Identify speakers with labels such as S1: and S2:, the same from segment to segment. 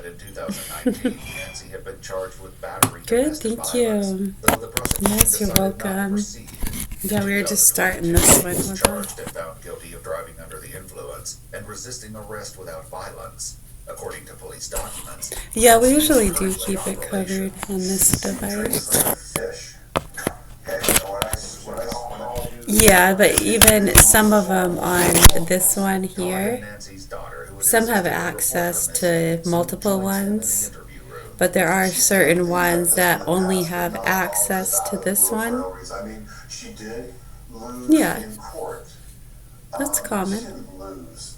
S1: but in 2019, Nancy had been charged with battery
S2: Good,
S1: domestic
S2: thank
S1: violence,
S2: you.
S1: though the prosecution
S2: Yes, you're
S1: decided not to
S2: welcome.
S1: proceed.
S2: Yeah, we were just starting
S1: 2022,
S2: this
S1: she
S2: one.
S1: was
S2: Hold on.
S1: charged and found guilty of driving under the influence and resisting arrest without violence, according to police documents.
S2: Yeah, we
S1: Nancy was
S2: usually do
S1: currently
S2: keep
S1: on
S2: it
S1: probation.
S2: covered on this device.
S3: Fish. Okay, when I
S2: Yeah, but even some of them on this one
S1: Todd and
S2: here,
S1: Nancy's daughter, who had
S2: some have
S1: insisted the report
S2: access
S1: her
S2: to
S1: missing,
S2: multiple
S1: joined them in the
S2: ones,
S1: interview room.
S2: but there are certain ones that only have access to this one.
S3: I mean, she did lose
S2: Yeah.
S3: in court.
S2: That's
S3: She
S2: common.
S3: didn't lose.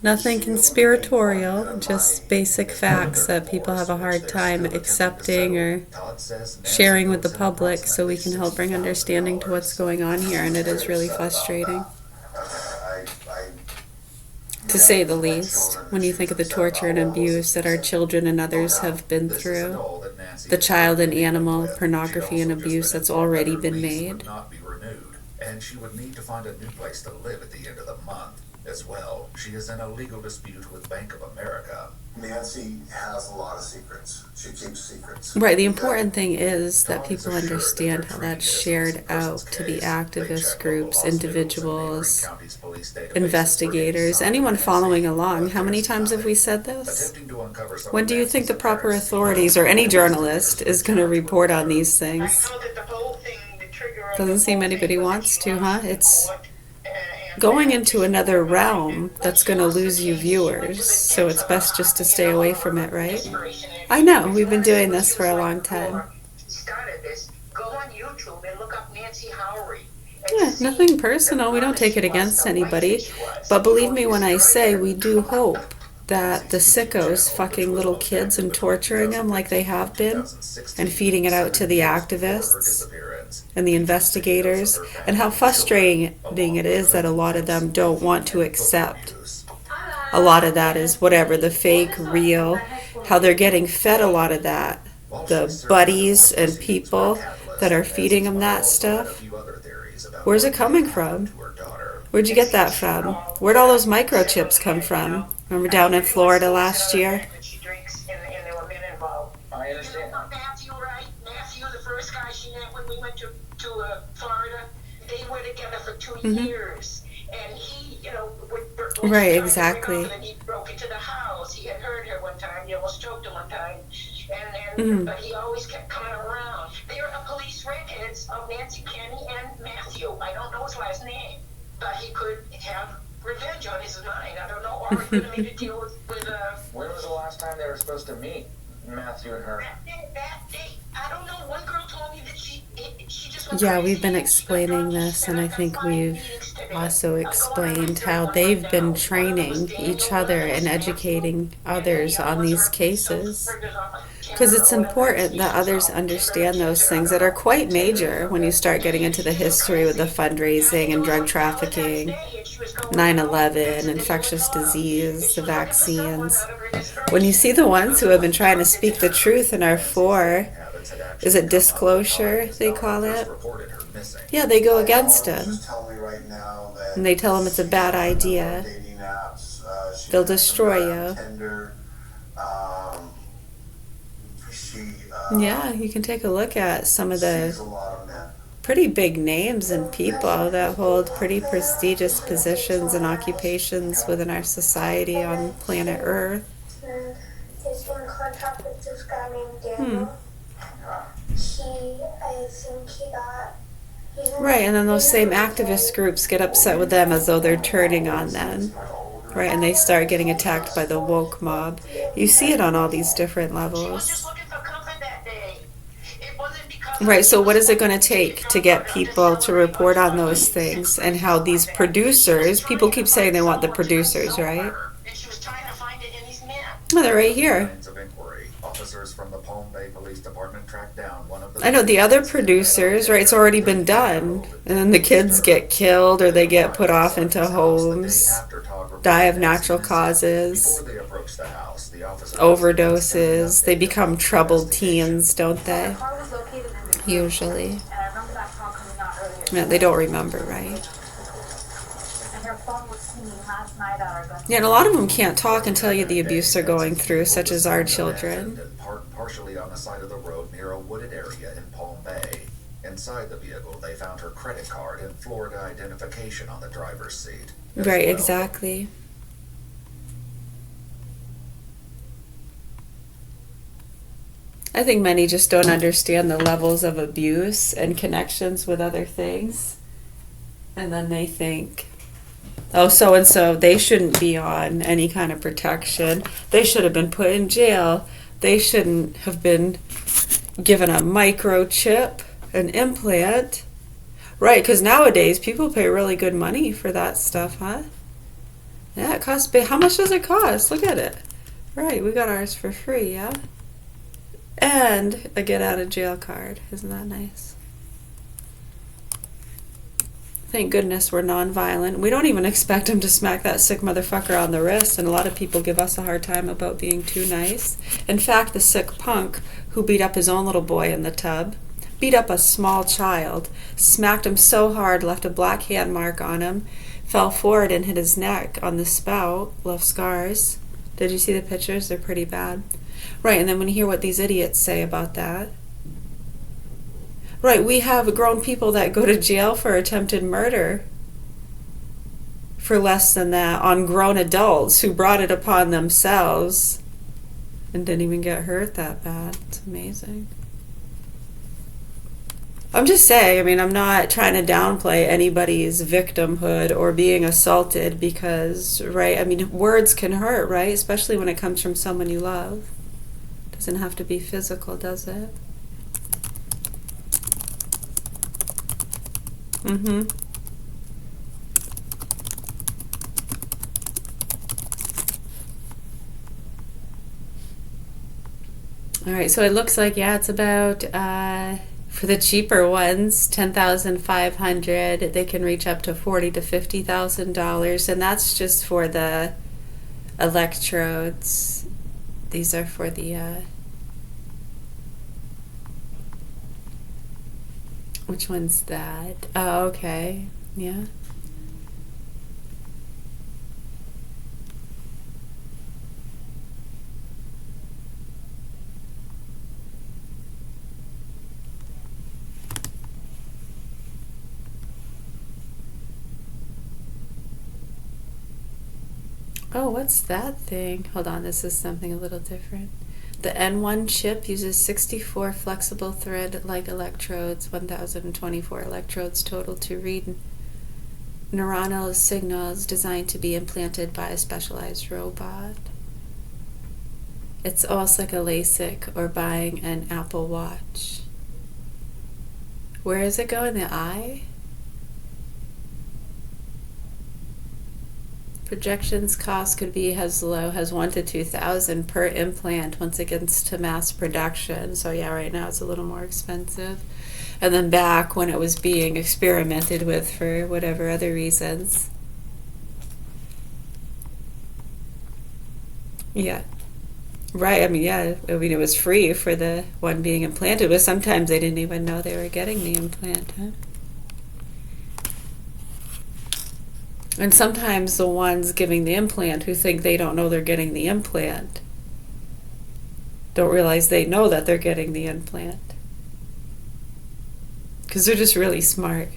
S2: Nothing conspiratorial, just basic facts that people have a hard time accepting or
S1: Todd says Nancy
S2: sharing with the
S1: owes him
S2: public so we can
S1: approximately
S2: help bring understanding to what's going on here, and it is really frustrating,
S3: I,
S2: to say the least, when you think of the torture and abuse that our children and others have been
S1: This is a
S2: through,
S1: goal that Nancy
S2: the
S1: has
S2: child and
S1: agreed
S2: animal
S1: with.
S2: pornography
S1: She'd
S2: and
S1: also just
S2: abuse
S1: been
S2: that's
S1: informed
S2: already
S1: that her
S2: been
S1: lease
S2: made.
S1: would not be renewed, and she would need to find a new place to live at the end of the month. As well, she is in a legal dispute with Bank of America.
S3: Nancy has a lot of secrets. She keeps secrets.
S2: Right, the important thing is that people understand how that's shared out to the activist groups, individuals, investigators, anyone following along. How many times have we said this? When do you think the proper authorities or any journalist is going to report on these things? Doesn't seem anybody wants to, huh? It's going into another realm that's going to lose you viewers, so it's best just to stay away from it, right? I know, we've been doing this for a long time. Yeah, nothing personal. We don't take it against anybody. But believe me when I say we do hope that the sickos fucking little kids and torturing them like they have been and feeding it out to the activists and the investigators, and how frustrating it is that a lot of them don't want to accept. A lot of that is whatever, the fake, real, how they're getting fed a lot of that. The buddies and people that are feeding them that stuff. Where's it coming from? Where'd you get that from? Where'd all those microchips come from? Remember down in Florida last year?
S4: I understand. Matthew, right? Matthew, the first guy she met when we went to Florida, they were together for 2 years. And he,
S2: right, exactly.
S4: And he broke into the house. He had heard her one time. He almost choked her one time. And but he always kept coming around. They are police redheads of Nancy, Kenny, and Matthew. I don't know his last name, but he could have revenge on his mind. I don't know, or he could have made a deal with
S5: When was the last time they were supposed to meet, Matthew and her?
S4: that day. I don't know. One girl told me that she just went
S2: Yeah,
S4: crazy.
S2: we've been explaining this, and I think we've also explained how they've been training each other and educating others on these cases. Because it's important that others understand those things that are quite major when you start getting into the history with the fundraising and drug trafficking, 9/11, infectious disease, the vaccines. When you see the ones who have been trying to speak the truth and are for, is it disclosure they call it? Yeah, they go against them. And they tell them it's a bad idea. They'll destroy you. Yeah, you can take a look at some of the pretty big names and people that hold pretty prestigious positions and occupations within our society on planet Earth.
S6: He's in contact with this guy named Daniel. I think he got...
S2: Right, and then those same activist groups get upset with them as though they're turning on them. Right, and they start getting attacked by the woke mob. You see it on all these different levels. Right, so what is it going to take to get people to report on those things, and how these producers, people keep saying they want the producers, right? Oh, they're right here. I know the other producers, right, it's already been done, and then the kids get killed or they get put off into homes, die of natural causes, overdoses, they become troubled teens, don't they? Usually. Yeah, they don't remember, right?
S6: And her phone was singing last night at our gun
S2: Yeah, and a lot of them can't talk and tell you the abuse they're going through, such as our children.
S1: And parked partially on the side of the road near a wooded area in Palm Bay. Inside the vehicle, they found her credit card and Florida identification on the driver's seat.
S2: Right, exactly. I think many just don't understand the levels of abuse and connections with other things. And then they think, oh, so and so, they shouldn't be on any kind of protection. They should have been put in jail. They shouldn't have been given a microchip, an implant. Right, because nowadays people pay really good money for that stuff, huh? Yeah, it costs. How much does it cost? Look at it. Right, we got ours for free, yeah? And a get out of jail card. Isn't that nice? Thank goodness we're nonviolent. We don't even expect him to smack that sick motherfucker on the wrist, and a lot of people give us a hard time about being too nice. In fact, the sick punk who beat up his own little boy in the tub, beat up a small child, smacked him so hard, left a black hand mark on him, fell forward and hit his neck on the spout, left scars. Did you see the pictures? They're pretty bad. Right, and then when you hear what these idiots say about that. Right, we have grown people that go to jail for attempted murder for less than that on grown adults who brought it upon themselves and didn't even get hurt that bad. It's amazing. I'm just saying, I mean, I'm not trying to downplay anybody's victimhood or being assaulted because, right, I mean, words can hurt, right? Especially when it comes from someone you love. Doesn't have to be physical, does it? Mm-hmm. All right, so it looks like, yeah, it's about, for the cheaper ones, $10,500. They can reach up to $40,000 to $50,000, and that's just for the electrodes. These are for the, which one's that? Oh, okay. Yeah. Oh, what's that thing? Hold on, this is something a little different. The N1 chip uses 64 flexible thread-like electrodes, 1,024 electrodes total to read neuronal signals designed to be implanted by a specialized robot. It's almost like a LASIK or buying an Apple Watch. Where does it go? In the eye? Projections cost could be as low as $1,000 to $2,000 per implant once it gets to mass production. So yeah, right now it's a little more expensive. And then back when it was being experimented with for whatever other reasons. Yeah. Right, I mean, yeah, I mean, it was free for the one being implanted, but sometimes they didn't even know they were getting the implant, huh? And sometimes the ones giving the implant who think they don't know they're getting the implant don't realize they know that they're getting the implant. Because they're just really smart.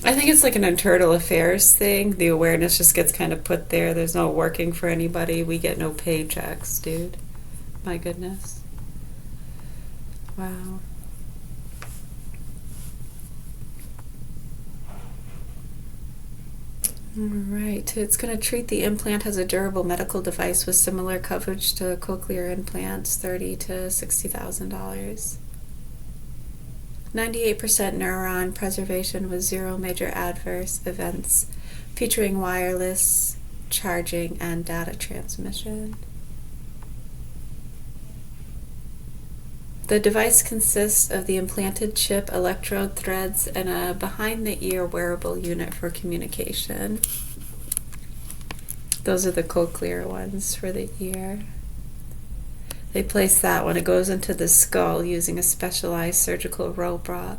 S2: I think it's like an internal affairs thing. The awareness just gets kind of put there. There's no working for anybody. We get no paychecks, dude. My goodness. Wow. Right. It's going to treat the implant as a durable medical device with similar coverage to cochlear implants, $30,000 to $60,000. 98% neuron preservation with zero major adverse events, featuring wireless charging and data transmission. The device consists of the implanted chip, electrode threads, and a behind-the-ear wearable unit for communication. Those are the cochlear ones for the ear. They place that when it goes into the skull using a specialized surgical robot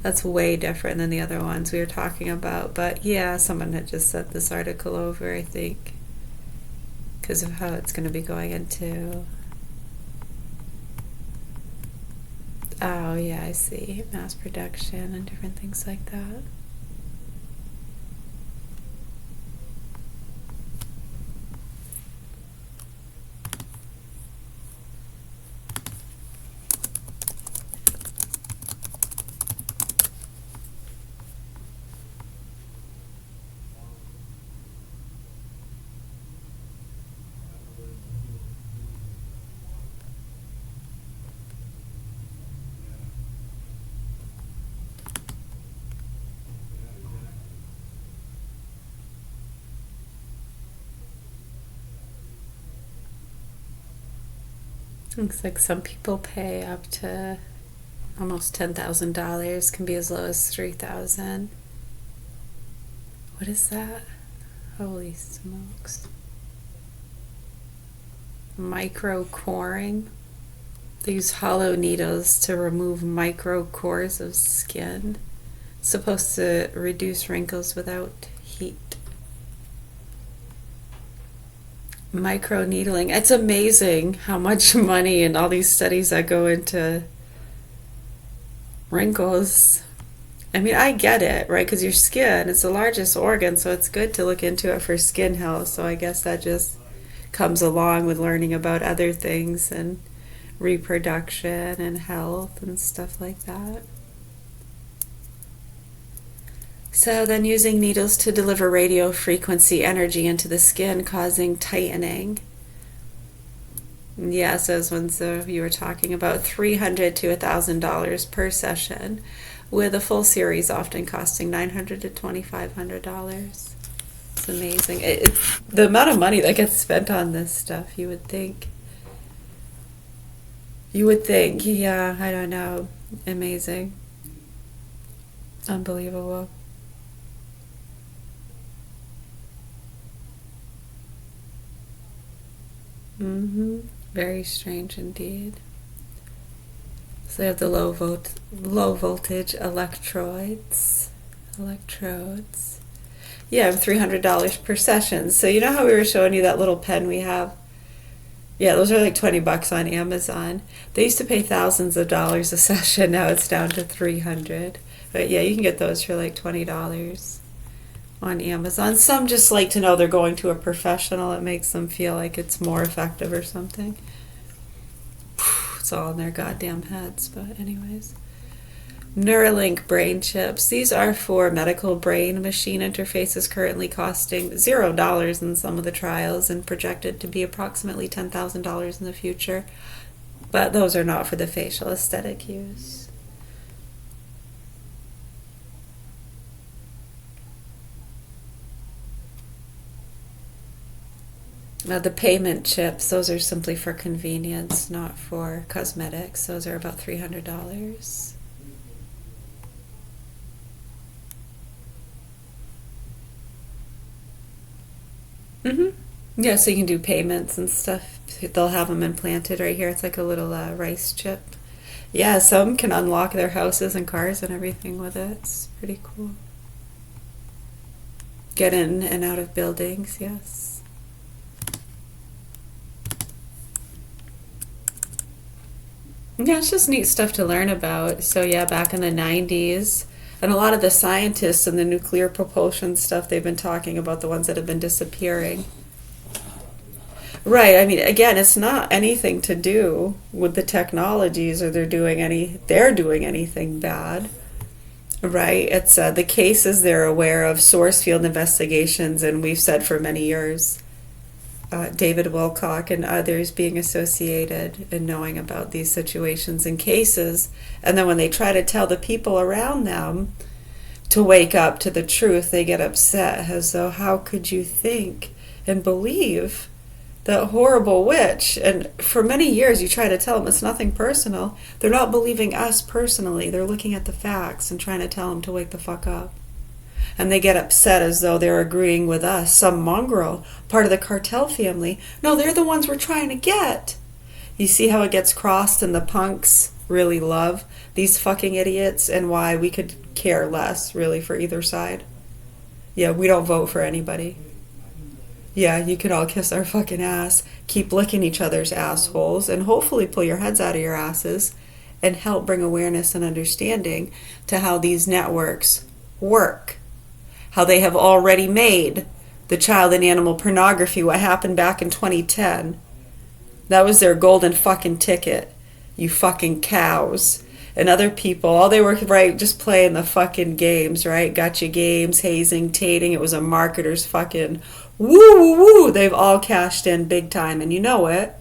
S2: That's way different than the other ones we were talking about. But yeah, someone had just sent this article over, I think, because of how it's going to be going into. Oh, yeah, I see. Mass production and different things like that. Looks like some people pay up to almost $10,000, can be as low as $3,000. What is that? Holy smokes. Micro coring. They use hollow needles to remove micro cores of skin. It's supposed to reduce wrinkles without heat. Micro needling. It's amazing how much money and all these studies that go into wrinkles. I mean, I get it, right? Because your skin is the largest organ, so it's good to look into it for skin health. So I guess that just comes along with learning about other things and reproduction and health and stuff like that. So then using needles to deliver radio frequency energy into the skin, causing tightening. Yeah, so those ones you were talking about, $300 to $1,000 per session, with a full series often costing $900 to $2,500. It's amazing. It's the amount of money that gets spent on this stuff, you would think. Yeah, I don't know. Amazing. Unbelievable. Very strange indeed. So they have the low voltage electrodes. Yeah, $300 per session. So you know how we were showing you that little pen we have? Yeah, those are like $20 on Amazon. They used to pay thousands of dollars a session. Now it's down to $300. But yeah, you can get those for like $20 on Amazon. Some just like to know they're going to a professional. It makes them feel like it's more effective or something. It's all in their goddamn heads. But anyways, Neuralink brain chips. These are for medical brain machine interfaces, currently costing $0 in some of the trials and projected to be approximately $10,000 in the future. But those are not for the facial aesthetic use. The payment chips, those are simply for convenience, not for cosmetics. Those are about $300. Yeah, so you can do payments and stuff. They'll have them implanted right here. It's like a little rice chip. Yeah, some can unlock their houses and cars and everything with it. It's pretty cool. Get in and out of buildings, yes. Yeah, it's just neat stuff to learn about. So yeah, back in the 90s, and a lot of the scientists and the nuclear propulsion stuff, they've been talking about the ones that have been disappearing. Right, I mean, again, it's not anything to do with the technologies or they're doing anything bad. Right, it's the cases they're aware of, source field investigations, and we've said for many years, David Wilcock and others being associated and knowing about these situations and cases. And then when they try to tell the people around them to wake up to the truth, they get upset as though, how could you think and believe that horrible witch? And for many years you try to tell them it's nothing personal. They're not believing us personally. They're looking at the facts and trying to tell them to wake the fuck up. And they get upset as though they're agreeing with us, some mongrel, part of the cartel family. No, they're the ones we're trying to get. You see how it gets crossed in the punks really love these fucking idiots and why we could care less, really, for either side. Yeah, we don't vote for anybody. Yeah, you could all kiss our fucking ass, keep licking each other's assholes, and hopefully pull your heads out of your asses and help bring awareness and understanding to how these networks work. How they have already made the child and animal pornography what happened back in 2010. That was their golden fucking ticket. You fucking cows. And other people, all they were, right, just playing the fucking games, right? Gotcha games, hazing, tating. It was a marketer's fucking woo, woo, woo. They've all cashed in big time, and you know it.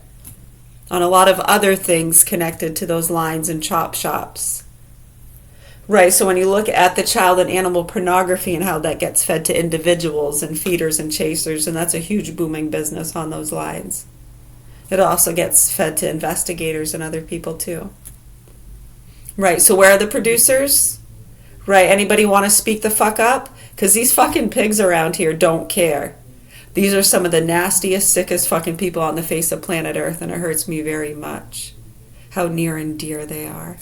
S2: On a lot of other things connected to those lines and chop shops. Right, so when you look at the child and animal pornography and how that gets fed to individuals and feeders and chasers, and that's a huge booming business on those lines. It also gets fed to investigators and other people too. Right, so where are the producers? Right, anybody want to speak the fuck up? Because these fucking pigs around here don't care. These are some of the nastiest, sickest fucking people on the face of planet Earth, and it hurts me very much how near and dear they are.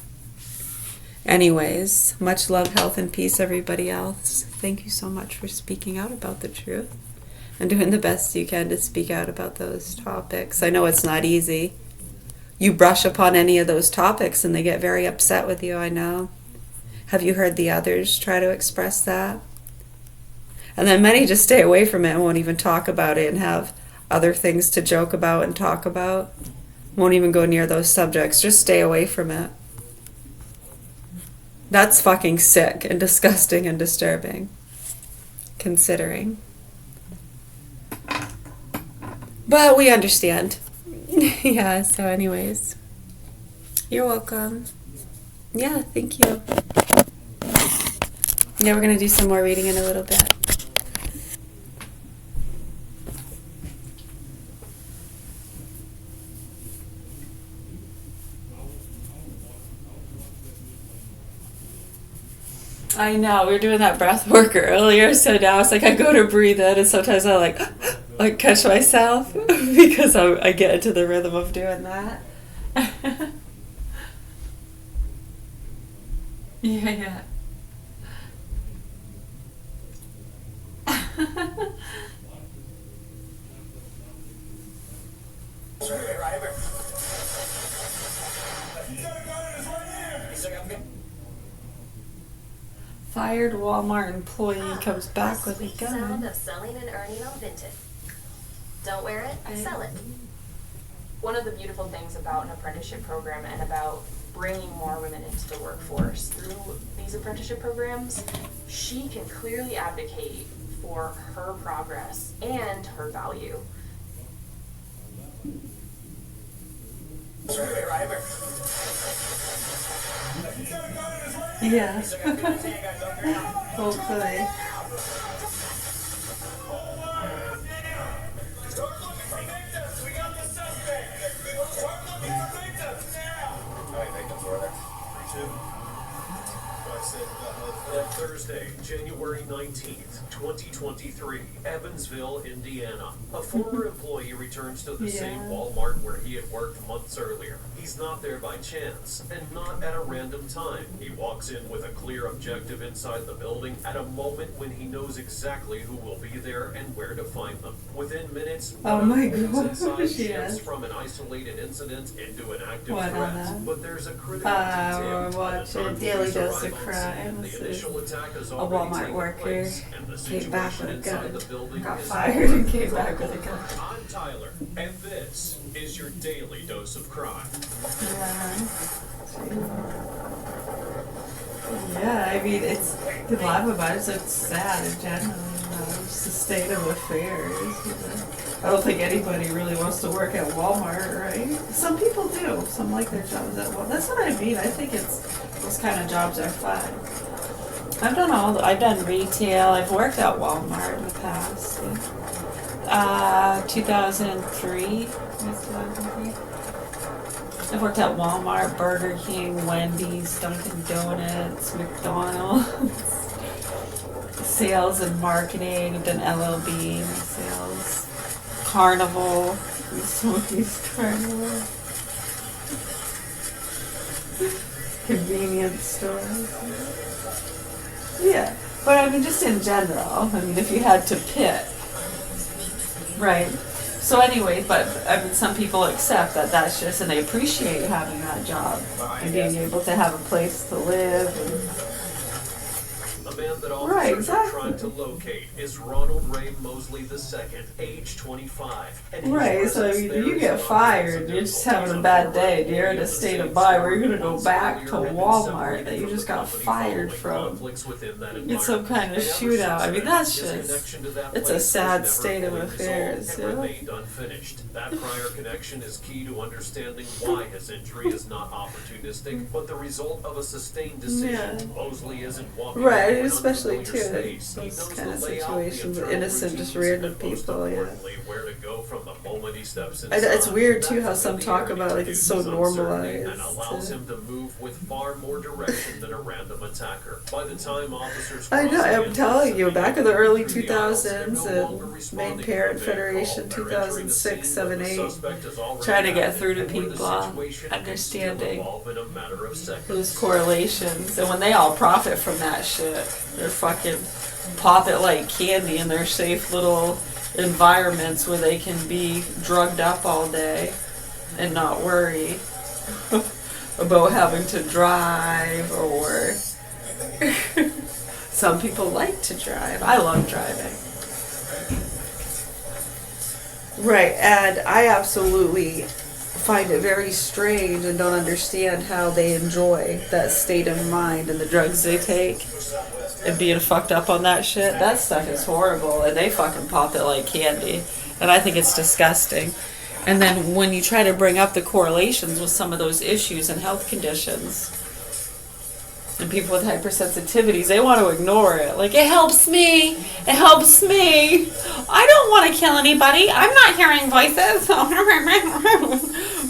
S2: Anyways, much love, health, and peace, everybody else. Thank you so much for speaking out about the truth and doing the best you can to speak out about those topics. I know it's not easy. You brush upon any of those topics and they get very upset with you, I know. Have you heard the others try to express that? And then many just stay away from it and won't even talk about it and have other things to joke about and talk about. Won't even go near those subjects. Just stay away from it. That's fucking sick and disgusting and disturbing, considering. But we understand. Yeah, so anyways. You're welcome. Yeah, thank you. Yeah, we're going to do some more reading in a little bit. I know, we were doing that breath work earlier, so now it's like I go to breathe in and sometimes I like catch myself because I get into the rhythm of doing that. Yeah. Fired Walmart employee comes back with a gun.
S7: Sound of selling and earning on Vinted. Don't wear it, sell it.
S8: One of the beautiful things about an apprenticeship program and about bringing more women into the workforce through these apprenticeship programs, she can clearly advocate for her progress and her value.
S2: Yeah. Hopefully.
S9: Thursday, January 19th, 2023, Evansville, Indiana. A former employee returns to the same Walmart where he had worked months earlier. He's not there by chance, and not at a random time. He walks in with a clear objective inside the building at a moment when he knows exactly who will be there and where to find them. Within minutes,
S2: oh my
S9: gosh, shifts from an isolated incident into an active threat. But there's a critical detail.
S2: We're watching Daily Dose of Crime. This is a Walmart worker came back with a gun, got fired and came back with a gun.
S9: I'm Tyler, and this is your daily dose of crime.
S2: Yeah, I mean, it's, the laugh about it, so it's sad in general, just the state of affairs. I don't think anybody really wants to work at Walmart, right? Some people do. Some like their jobs at Walmart. That's what I mean. I think it's, those kind of jobs are fun. I've done retail. I've worked at Walmart in the past. 2003. I've worked at Walmart, Burger King, Wendy's, Dunkin' Donuts, McDonald's. Sales and marketing. I've done LLB sales. Carnival. Smokies Carnival. convenience store. Yeah, but I mean, just in general. I mean, if you had to pick, right? So anyway, but I mean, some people accept that that's just, and they appreciate having that job and being able to have a place to live.
S9: A man that officers
S2: Right,
S9: are
S2: exactly.
S9: trying to locate is Ronald Ray Mosley II, age 25. And his
S2: Right, so
S9: presence there
S2: you
S9: is
S2: get
S9: not
S2: fired, you're just having a bad day, you're in a state of mind where you're gonna go back to Walmart that you just got fired from. Get some kind of shootout. I mean, that's just, it's a sad state of affairs.
S9: It remained unfinished. That prior connection is key to understanding why his injury is not opportunistic, but the result of a sustained decision.
S2: Yeah.
S9: Mosley isn't walking
S2: Right,
S9: into an
S2: especially
S9: unfamiliar
S2: too,
S9: space. He
S2: those
S9: knows
S2: kind of
S9: the layout, the
S2: situations,
S9: internal
S2: innocent, just
S9: routines,
S2: random
S9: and most
S2: people, yeah.
S9: importantly, where to go from the moment he steps inside.
S2: It's weird too how
S9: That
S2: some talk about like it's so
S9: reduces uncertainty
S2: normalized.
S9: and allows him to move with far more direction than a random attacker. By the time officers
S2: I know,
S9: cross the
S2: I'm telling you,
S9: entrance
S2: back in the early
S9: through the aisles, they're
S2: 2000s
S9: no longer
S2: and
S9: responding
S2: Maine
S9: to
S2: Parent
S9: a vague
S2: Federation
S9: call. They're entering the
S2: 2006,
S9: scene
S2: 7,
S9: when the
S2: 8,
S9: suspect is already
S2: trying to get
S9: active
S2: through to
S9: and where the
S2: people,
S9: situation can still
S2: understanding
S9: evolve in a matter of seconds.
S2: those correlations. And when they all profit from that shit, they're fucking pop it like candy in their safe little environments where they can be drugged up all day and not worry about having to drive or some people like to drive. I love driving. Right, and I absolutely find it very strange and don't understand how they enjoy that state of mind and the drugs they take and being fucked up on that shit. That stuff is horrible and they fucking pop it like candy. And I think it's disgusting. And then when you try to bring up the correlations with some of those issues and health conditions and people with hypersensitivities, they want to ignore it. Like, it helps me. It helps me. I don't want to kill anybody. I'm not hearing voices.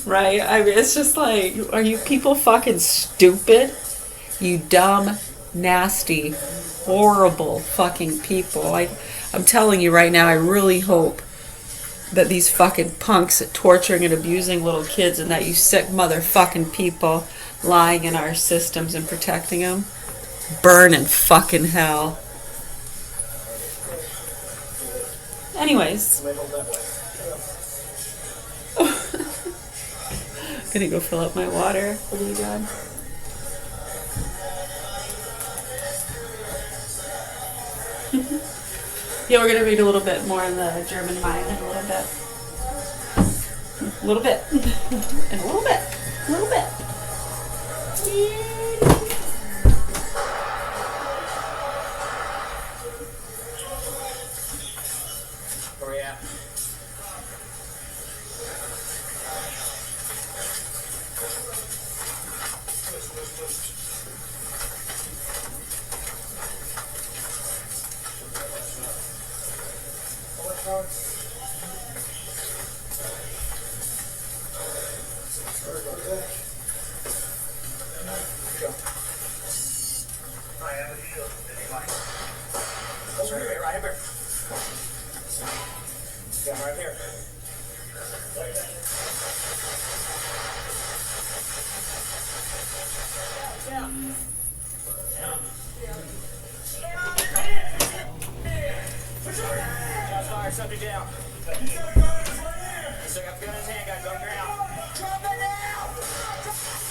S2: Right? I mean, it's just like, are you people fucking stupid? You dumb, nasty, horrible fucking people. Like, I'm telling you right now, I really hope that these fucking punks torturing and abusing little kids and that you sick motherfucking people lying in our systems and protecting them burn in fucking hell. Anyways. Gonna go fill up my water. What are you doing? Yeah, we're gonna read a little bit more in the German Maine in a little bit. A little bit. And a little bit. A little bit.
S5: Where we at? Right here. Yeah, right here. Shots fired, subject down. Still got the gun in his hand, guys, on the ground. Drop it now!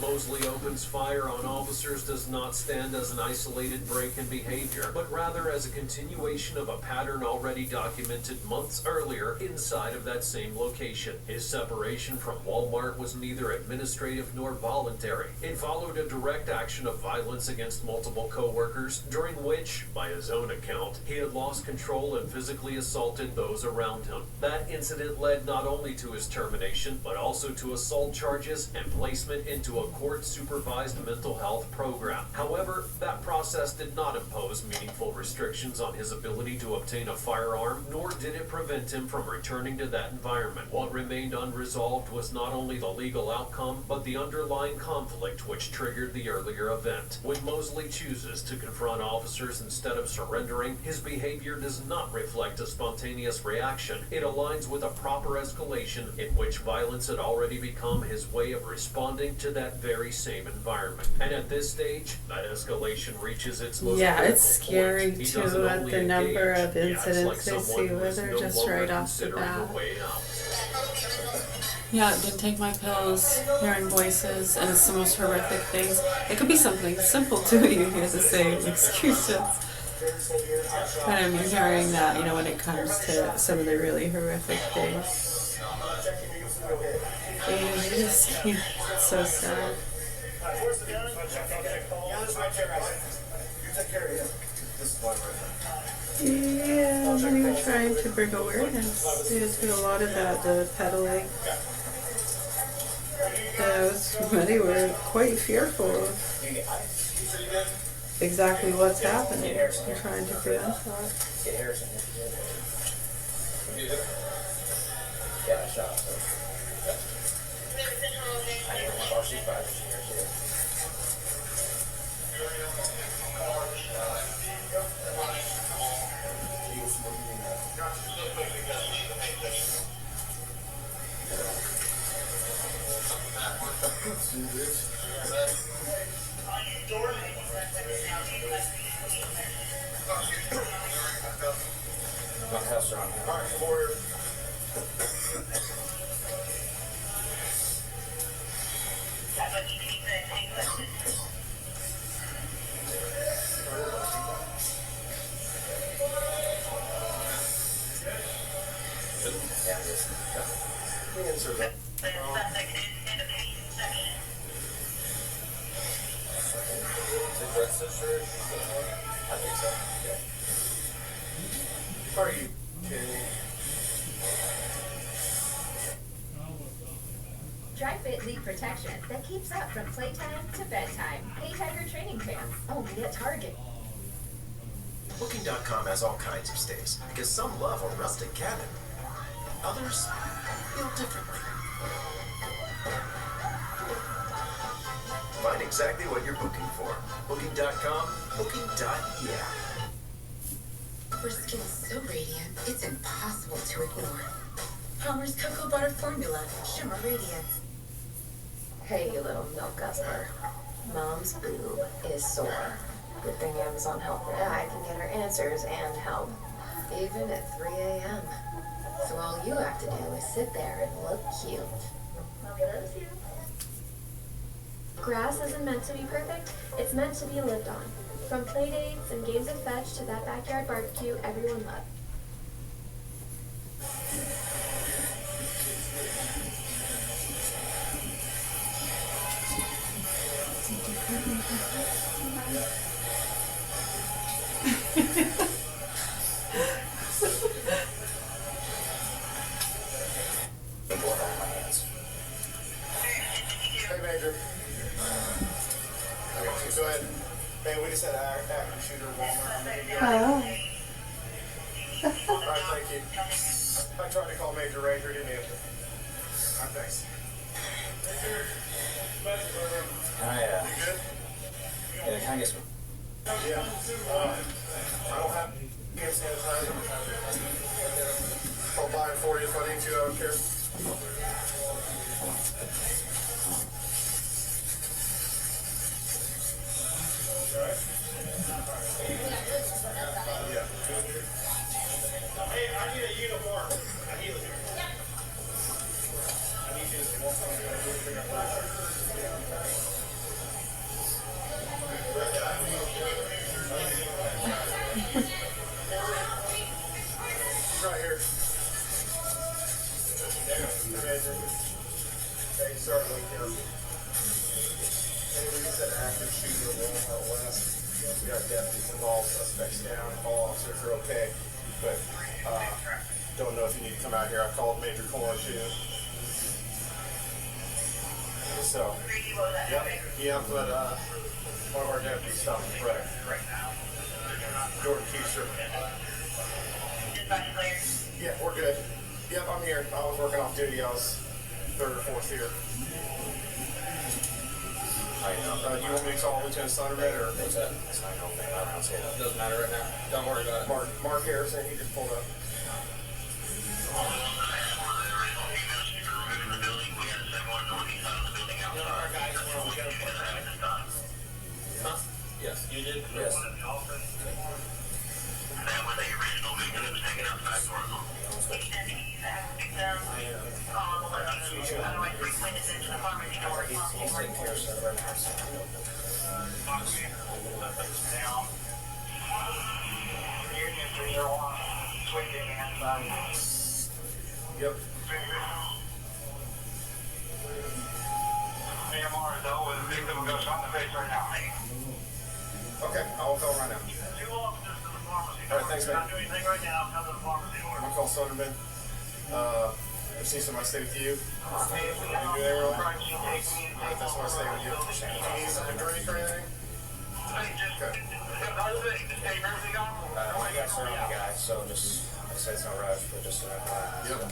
S9: Mosley opens fire on officers does not stand as an isolated break in behavior, but rather as a continuation of a pattern already documented months earlier inside of that same location. His separation from Walmart was neither administrative nor voluntary. It followed a direct action of violence against multiple co-workers, during which, by his own account, he had lost control and physically assaulted those around him. That incident led not only to his termination, but also to assault charges and placement into a court-supervised mental health program. However, that process did not impose meaningful restrictions on his ability to obtain a firearm, nor did it prevent him from returning to that environment. What remained unresolved was not only the legal outcome, but the underlying conflict which triggered the earlier event. When Mosley chooses to confront officers instead of surrendering, his behavior does not reflect a spontaneous reaction. It aligns with a proper escalation in which violence had already become his way of responding to that very same environment. And at this stage, that escalation reaches its most
S2: Yeah,
S9: critical
S2: it's scary
S9: point. He
S2: too
S9: doesn't
S2: at
S9: only
S2: the number
S9: engage,
S2: of
S9: he acts like
S2: incidents they
S9: someone
S2: see
S9: who
S2: where
S9: is
S2: they're
S9: no
S2: just
S9: longer
S2: right off the
S9: considering
S2: bat.
S9: a way out.
S2: Yeah, didn't take my pills, hearing voices, and it's the most horrific things. It could be something simple too, you hear the same excuses. But I mean, hearing that, you know, when it comes to some of the really horrific things. And you just, it's so sad. Yeah, when you were trying to bring awareness to a lot of that, the peddling. Many were quite fearful of exactly what's happening and trying to prevent that.
S3: Are you kidding?
S7: Try Fit Leak Protection that keeps up from playtime to bedtime. Hey Tiger training pants, only at Target.
S10: Booking.com has all kinds of stays because some love a rustic cabin. Others feel differently. Find exactly what you're booking for. Booking.com, booking.yeah.
S11: Her skin is so radiant, it's impossible to ignore. Palmer's Cocoa Butter Formula, Shimmer Radiance.
S12: Hey, you little milk guzzler. Mom's boob is sore. Good thing Amazon helped her. I can get her answers and help, even at 3 a.m. So all you have to do is sit there and look cute.
S7: Mommy loves you. Grass isn't meant to be perfect, it's meant to be lived on. From play dates and games of fetch to that backyard barbecue everyone loved.
S3: Hey, Major. Okay, go ahead. Hey, we just had an active shooter at Walmart.
S2: Oh.
S3: Alright, thank you. I tried to call Major Ranger, didn't answer. Alright, thanks.
S5: You good? Yeah, can I get some?
S3: Yeah. I don't have hand sanitizer. I'll buy it for you if I need to, I don't care. Alright? Yeah. Hey, I need a uniform. I need it. I need you to say one time. you're okay, but don't know if you need to come out here. I called Major Quarantine. So, yeah, but one of our deputies stopped the wreck. Jordan Keister. Yeah, we're good. Yep, I'm here. I was working off duty. I was third or fourth here. Do you want me to call Lieutenant Sonderman or what's that? I don't say that. Doesn't matter right now. Don't worry about it. Mark Harrison, he just pulled up. Huh? Yes. You did? Yes. Yep. Okay, I'll call right now. All right, thanks, man. I'm gonna call Soderman. I've seen somebody stay with you. You do that real? Alright, that's why I stay with you. Do you need some drink or anything? Okay. I got some guys, so just, I said it's no rush, but just an FYI. Yep.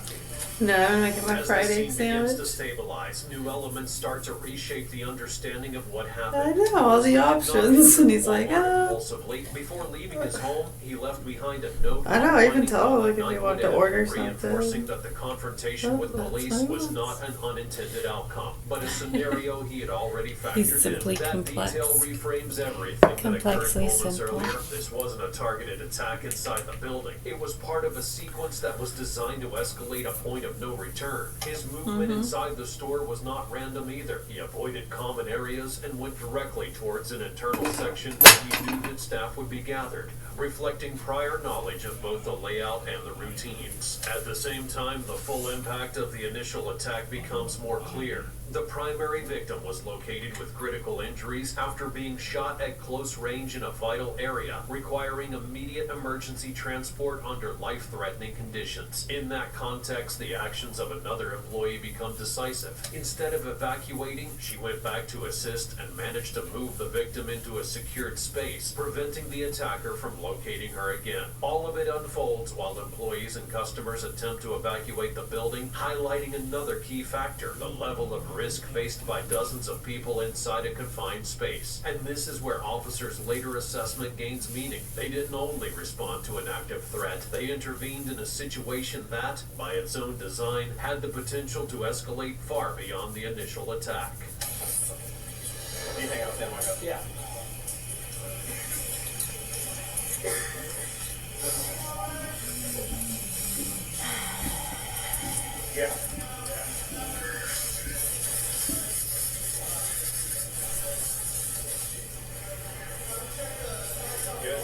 S2: No, I'm gonna get my
S9: As
S2: Friday
S9: the scene
S2: sandwich.
S9: begins to stabilize, new elements start to reshape the understanding of what happened.
S2: I know, all the options. And he's like,
S9: Impulsively, before leaving his home, he left behind a note.
S2: I know, I even
S9: outlining
S2: told him, like, if
S9: how
S2: he
S9: the
S2: wanted
S9: night
S2: to
S9: would
S2: order
S9: end, reinforcing
S2: something.
S9: that the confrontation
S2: Oh,
S9: with
S2: that's
S9: police
S2: my
S9: was
S2: boss.
S9: not an unintended outcome, but a scenario he had already factored
S2: He's simply
S9: in. That
S2: complex.
S9: detail reframes everything that occurred
S2: Complexly
S9: moments
S2: simple.
S9: earlier. This wasn't a targeted attack inside the building. It was part of a sequence that was designed to escalate a point of no return. His movement inside the store was not random either. He avoided common areas and went directly towards an internal section where he knew that staff would be gathered, reflecting prior knowledge of both the layout and the routines. At the same time, the full impact of the initial attack becomes more clear. The primary victim was located with critical injuries after being shot at close range in a vital area, requiring immediate emergency transport under life-threatening conditions. In that context, the actions of another employee become decisive. Instead of evacuating, she went back to assist and managed to move the victim into a secured space, preventing the attacker from locating her again. All of it unfolds while employees and customers attempt to evacuate the building, highlighting another key factor, the level of risk faced by dozens of people inside a confined space. And this is where officers' later assessment gains meaning. They didn't only respond to an active threat, they intervened in a situation that, by its own design, had the potential to escalate far beyond the initial attack.
S3: You hang out with him, I go, yeah. Yeah. Good?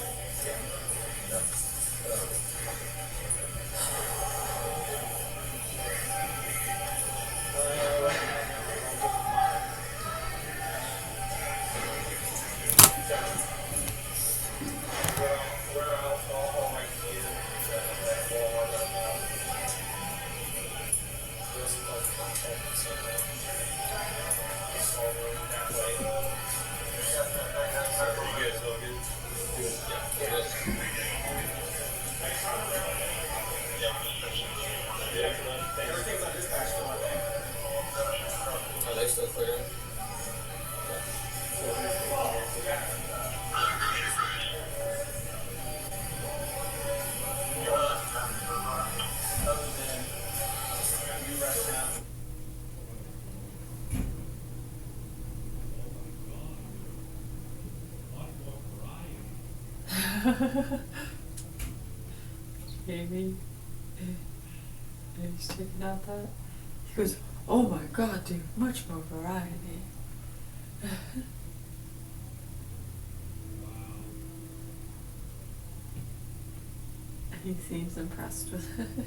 S3: Are they still clearing?
S2: Jamie, he's checking out that. He goes, "Oh my God, dude, much more variety." He seems impressed with it.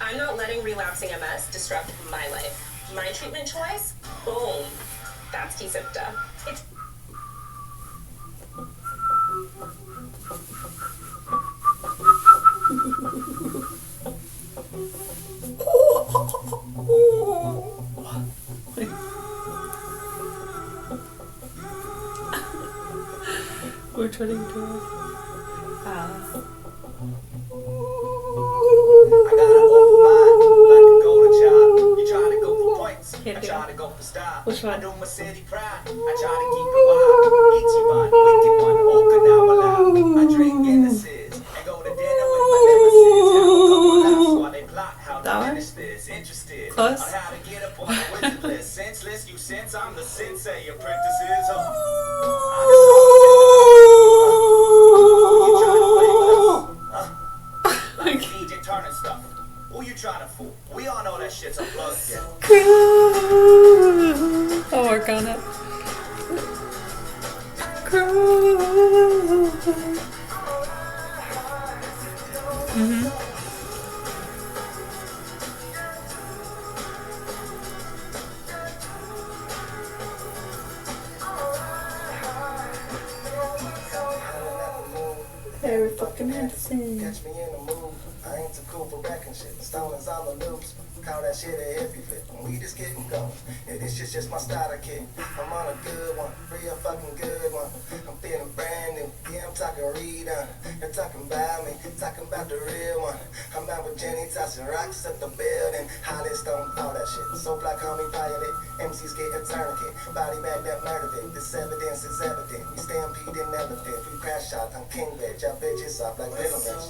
S13: I'm not letting relapsing MS disrupt my life. My treatment choice? Boom. That's T-Sipta. It's
S2: We're turning to
S10: I got an open mind, like a golden child. You try to go for points, I try to go for style.
S2: Which one?
S10: I know my city pride, I try to keep it wild. Ichiban, wicked one, Okinawa loud. I drink Guinnesses and go to dinner with my nemesis. Have a couple laughs while they plot how to finish this. Interested
S2: Close.
S10: on how to get up on the wizard list. Senseless, you sense I'm the sensei. Apprentices, like DJ Turner stuff. Who you trying to fool? We all know that shit's a buzzkill.
S2: I'll work on it. Very fucking handsome.
S10: Catch me in the mood. I ain't too cool for wrecking shit. Stoners on the loops. Call that shit a hippie fit. When we just getting going. Yeah, this shit's just my starter kit. I'm on a good one. Real fucking good one. I'm feeling brand new. Yeah, I'm talking Rita. You're talking about me. Talking about the real one. I'm out with Jenny tossing rocks at the building. Holly Stone, all that shit. So black homie pilot. MCs get a tourniquet. Body bag that murdered it. This evidence is evident. We stampede in elephant. We crash out. I'm king bitch. Y'all bitches off like little bitch.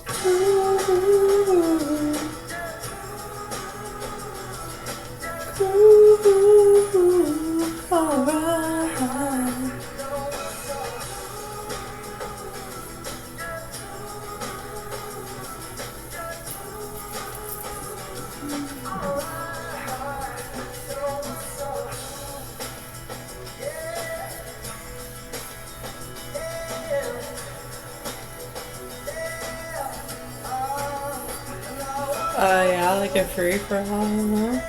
S2: Yeah, like a free for all.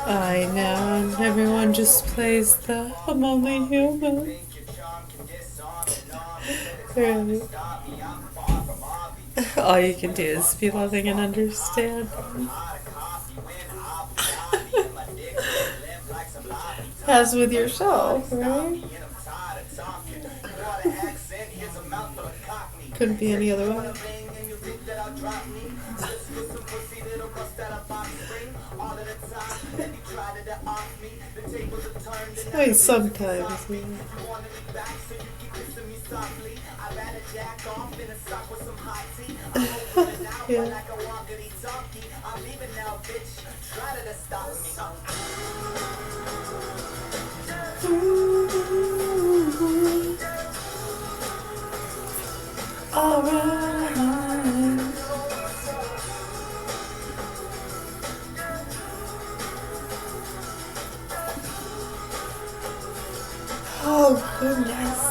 S2: I know, and everyone just plays the I'm only human. Right. All you can do is be loving and understand. As with yourself, right? Couldn't be any other way. I mean, sometimes. Yeah. Alright. Oh goodness.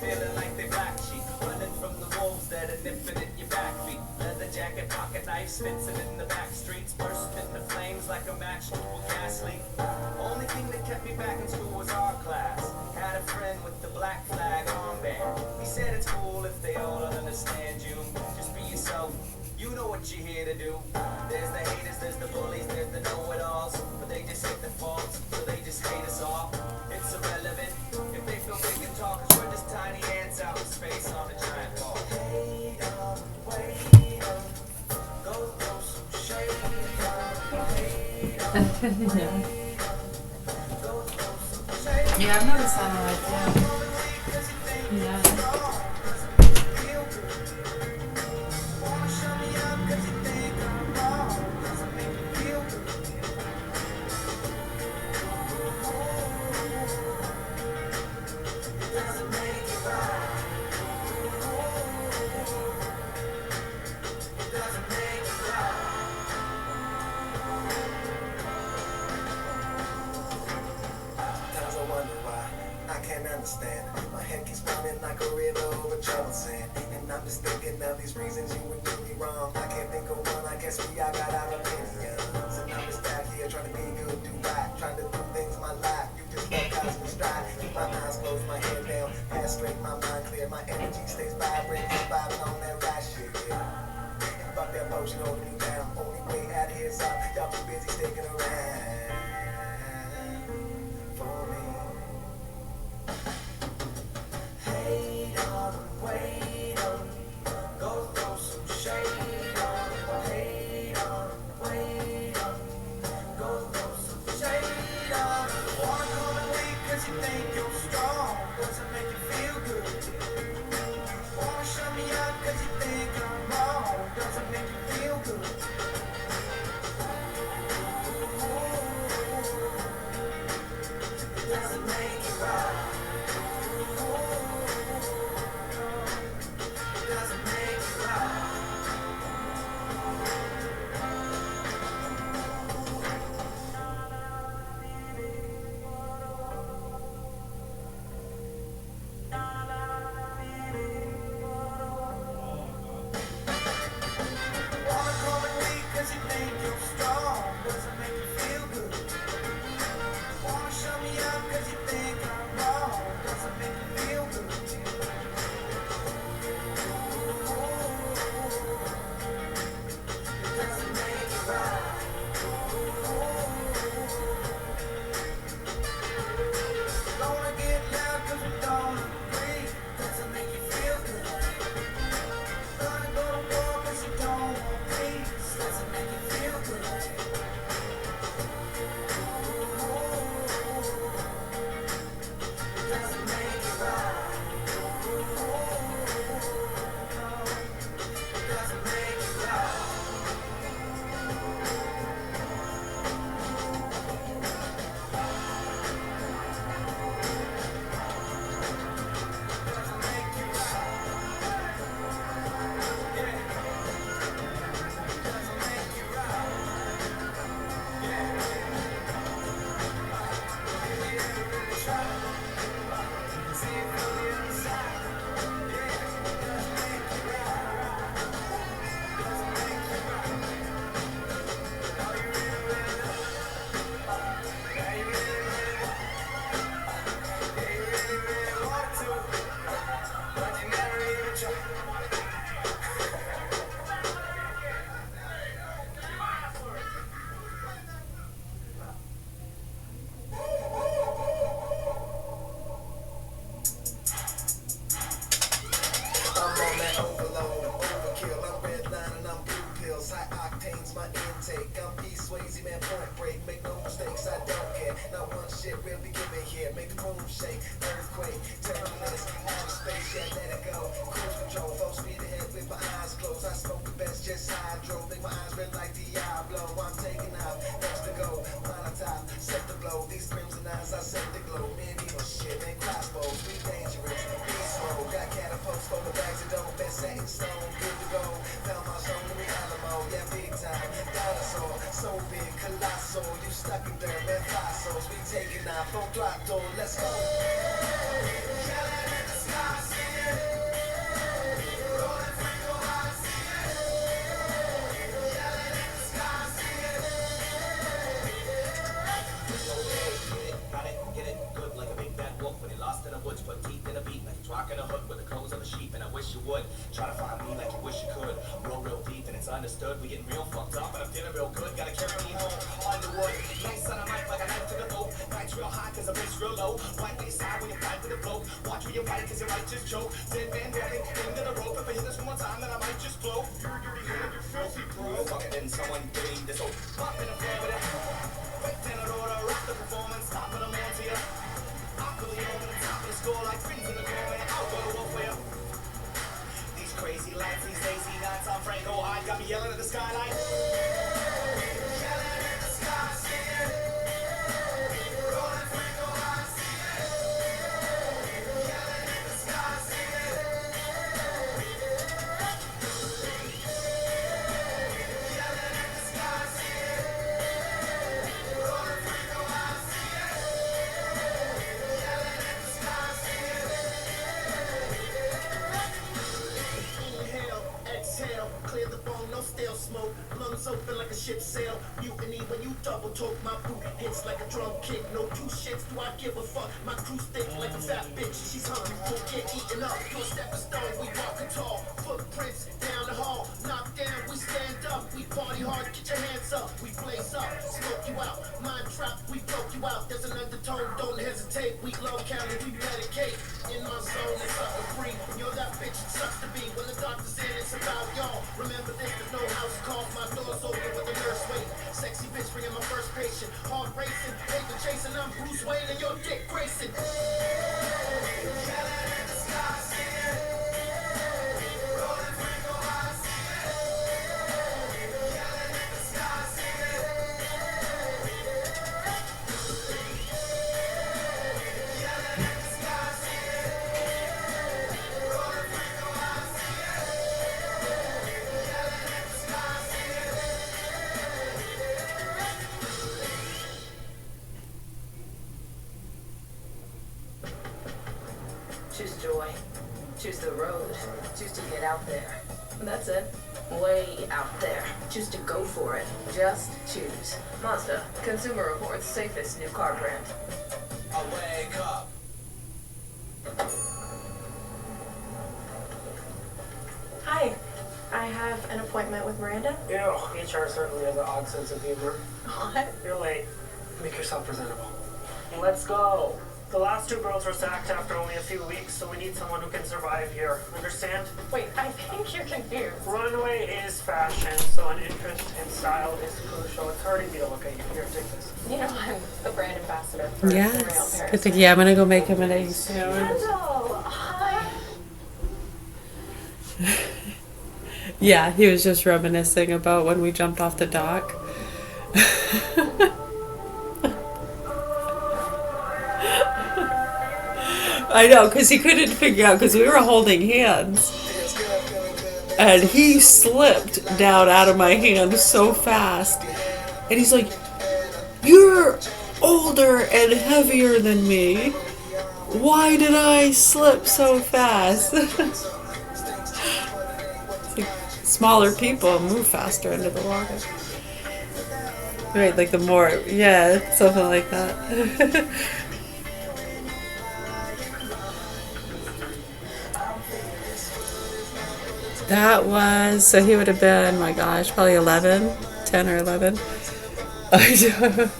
S10: Feeling like they black sheep, running from the wolves that are nipping at your back feet. Leather jacket, pocket knife, Spencer in the back streets, bursting the flames like a match to a gas leak. Only thing that kept me back in school was art class. Had a friend with the black flag armband. He said it's cool if they all don't understand you. Just be yourself. You know what you're here to do. There's the haters, there's the bullies, there's the know-it-alls, but they just hit the faults, so they just hate us all. It's irrelevant if they feel they can talk, 'cause we're just tiny ants out in space on a giant ball. Hey, wait up, go throw some shade.
S2: Yeah. Yeah, I've noticed that a lot too. Yeah.
S10: Understand. My head keeps spinning like a river over troubled sand. And I'm just thinking of these reasons you would do me wrong. I can't think of one, I guess we all got our opinions. And I'm just out here trying to be good, do right, trying to do things in my life. You just baptize me stride. Keep my eyes closed, my head down, head straight, my mind clear, my energy stays vibrant, vibing on that right shit, yeah. Fuck that motion holding me down. Only way out here is up. Y'all too busy sticking around for me. Hate on them, wait on them, go throw some shade on them. Hate on them, wait on them, go throw some shade on them. Wanna call it weak 'cause you think you're strong, doesn't make you feel good. Wanna shut me up 'cause you think I'm wrong, doesn't make you feel good. Doesn't make you right. Doesn't make you right. Wanna call me weak 'cause you think you're strong, doesn't make you feel good. Wanna shut me up 'cause you think I'm wrong, doesn't make you feel good. Doesn't make you right. Gonna get loud 'cause we don't agree, doesn't make you feel good. Gonna go to war 'cause you don't want peace, doesn't make you feel good. Doesn't make you right. Doesn't make you right. Doesn't make you right. Yeah. Doesn't make you right. Yeah. Really try. See it from the other side. Yeah. Doesn't make you right. Doesn't make you right. Are you really, really love? Yeah, you really, really want. Yeah, you really, really want to. But you never even try. I'm on that overload, overkill. I'm redlining, I'm blue pills, high octanes, my intake. I'm Swayze, man, point break. Make no mistakes, I don't care. Not one shit will be given here. Make the room shake, earthquake, turbulence, outer space, yeah, let it go. Cruise control, full speed ahead with my eyes closed. I smoke the best, just hydro. Make my eyes red like Diablo. I'm taking off, next to go. Molotov, set the blow. These crimson eyes, I set the glow. Medieval shit, man, crossbows, we dangerous. Beast mode, got catapults, for the bags of dope. Best set in stone, good to go. Found my zone in the Alamo, yeah, big time. Dinosaur, so big, colossal. You stuck in dirt, man, fossils. We taking off, on throttle, let's go. Yelling in the sky, singing. Rolling Franco, I see it. Yelling in the sky, singing. Got it, get it, good like a big bad wolf when he lost in the woods. Put teeth in a beat like he's rocking a hook with the clothes of a sheep. And I wish you would try to find me like you wish you could. Roll real deep and it's understood. We getting real fucked up and I'm feeling real good. Gotta carry me home on the wood. Nice on a mic like a knife to the throat. Nights real high cause the bass real low. Wipe to your side when you fight with a bloke. Watch where you fight cause you might just choke. Dead man dabbing into the rope. If I hit this one more time then I might just blow. You're dirty hand, you're filthy bro. Fucking in someone getting this old pop in a flame with it. skyline. Exhale, clear the bone, no stale smoke. Lungs open like a ship sail. Mutiny when you double talk. My boot hits like a drum kick. No two shits, do I give a fuck? My crew thick like a fat bitch. She's hungry, won't get eaten up. No stepping stone, we walking tall. Footprints down the hall. Knock down, we stand up. We party hard, get your hands up. We blaze up, smoke you out. Mind trap, we broke you out. There's an undertone, don't hesitate. We low calorie, we medicate. In my zone, it's up and free. You're that bitch, it sucks to be. When the doctor's in, it's about y'all. Remember this, there's no house call. My door's open with the nurse waiting. Sexy bitch bringing my first patient. Heart racing, paper chasing. I'm Bruce Wayne and your Dick Grayson.
S12: Choose joy. Choose the road. Choose to get out there. That's it. Way out there. Choose to go for it. Just choose. Mazda. Consumer Reports safest new car brand.
S10: I wake up.
S14: Hi. I have an appointment with Miranda.
S15: You know, HR certainly has an odd sense of humor.
S14: What?
S15: You're late. Make yourself presentable. Let's go. The last 2 girls were sacked after only a few weeks, so we need someone who can survive here. Understand?
S14: Wait, I think you're confused.
S15: Runway is fashion, so an interest in style is crucial. It's hurting me to look at you. Here, take this.
S14: You know, I'm the brand ambassador for
S2: Yes. Good thing. Yeah, I'm gonna go make him an egg soon.
S14: Kendall, hi.
S2: Yeah, he was just reminiscing about when we jumped off the dock. I know, because he couldn't figure out, because we were holding hands. And he slipped down out of my hand so fast. And he's like, "You're older and heavier than me. Why did I slip so fast?" Smaller people move faster into the water. Right, like the more, yeah, something like that. That was, so he would have been, my gosh, probably 11, 10 or 11. I don't know.